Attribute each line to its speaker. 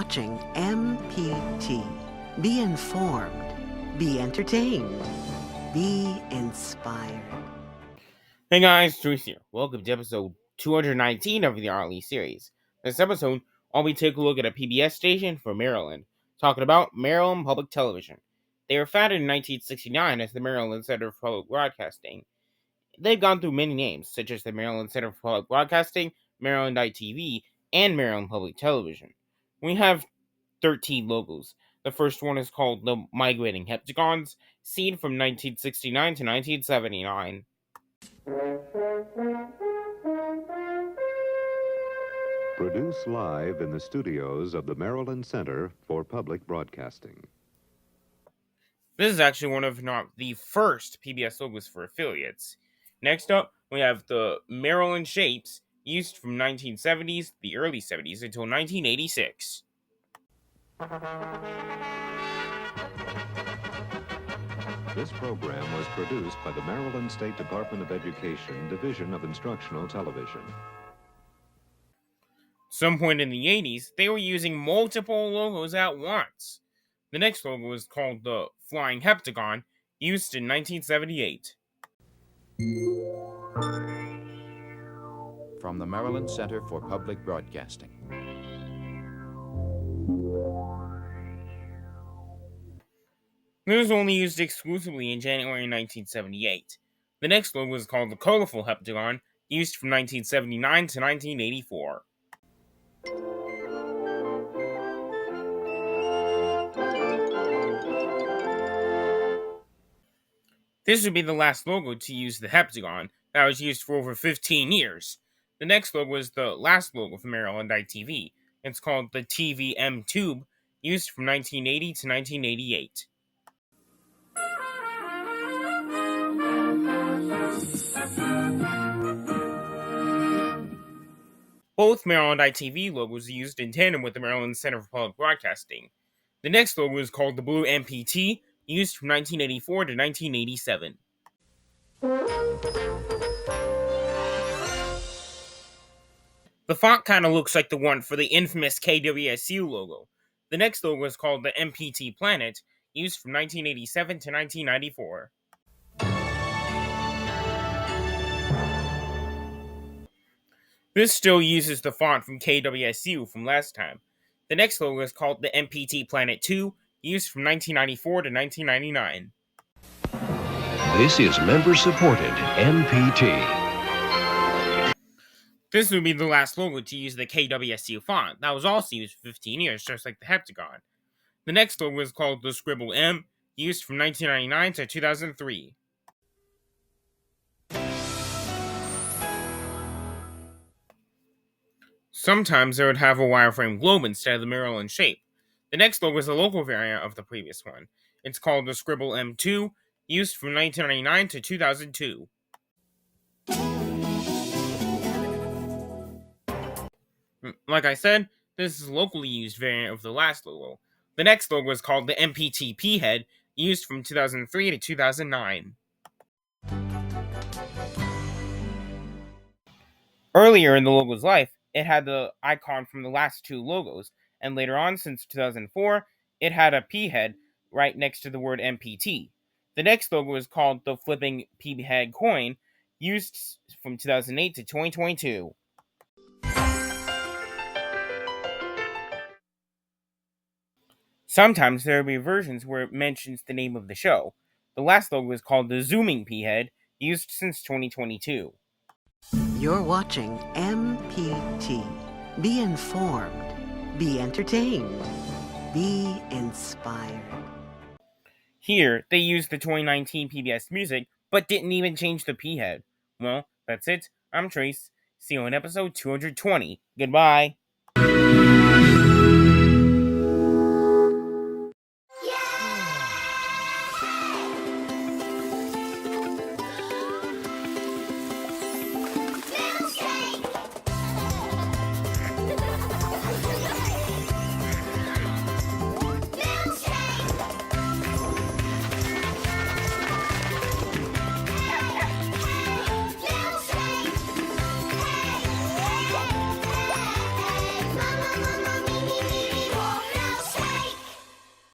Speaker 1: watching MPT. Be informed, be entertained, be inspired.
Speaker 2: Hey guys, Truth here. Welcome to episode 219 of the Arlie series. This episode, I'll be taking a look at a PBS station for Maryland, talking about Maryland Public Television. They were founded in 1969 as the Maryland Center for Public Broadcasting. They've gone through many names, such as the Maryland Center for Public Broadcasting, Maryland ITV, and Maryland Public Television. We have 13 logos. The first one is called the Migrating Heptagons, seen from 1969 to 1979.
Speaker 3: Produced live in the studios of the Maryland Center for Public Broadcasting.
Speaker 2: This is actually one of not the first PBS logos for affiliates. Next up, we have the Maryland shapes, used from 1970s, the early 70s, until 1986.
Speaker 3: This program was produced by the Maryland State Department of Education, Division of Instructional Television.
Speaker 2: Some point in the 80s, they were using multiple logos at once. The next logo is called the Flying Heptagon, used in 1978.
Speaker 4: From the Maryland Center for Public Broadcasting.
Speaker 2: This was only used exclusively in January 1978. The next logo is called the Colorful Heptagon, used from 1979 to 1984. This would be the last logo to use the heptagon that was used for over 15 years. The next logo is the last logo for Maryland ITV. It's called the TVM Tube, used from 1980 to 1988. Both Maryland ITV logos are used in tandem with the Maryland Center for Public Broadcasting. The next logo is called the Blue MPT, used from 1984 to 1987. The font kind of looks like the one for the infamous KWSU logo. The next logo is called the MPT Planet, used from 1987 to 1994. This still uses the font from KWSU from last time. The next logo is called the MPT Planet 2, used from 1994 to 1999.
Speaker 5: This is member-supported MPT.
Speaker 2: This would be the last logo to use the KWSU font. That was also used for 15 years, just like the heptagon. The next logo is called the Scribble M, used from 1999 to 2003. Sometimes they would have a wireframe globe instead of the Maryland shape. The next logo is a local variant of the previous one. It's called the Scribble M2, used from 1999 to 2002. Like I said, this is a locally used variant of the last logo. The next logo is called the MPT P-Head, used from 2003 to 2009. Earlier in the logo's life, it had the icon from the last two logos, and later on, since 2004, it had a P-Head right next to the word MPT. The next logo is called the Flipping P-Head Coin, used from 2008 to 2022. Sometimes there will be versions where it mentions the name of the show. The last logo is called the Zooming P-Head, used since 2022.
Speaker 1: You're watching MPT. Be informed, be entertained, be inspired.
Speaker 2: Here, they used the 2019 PBS music, but didn't even change the P-Head. Well, that's it. I'm Trace. See you in episode 220. Goodbye.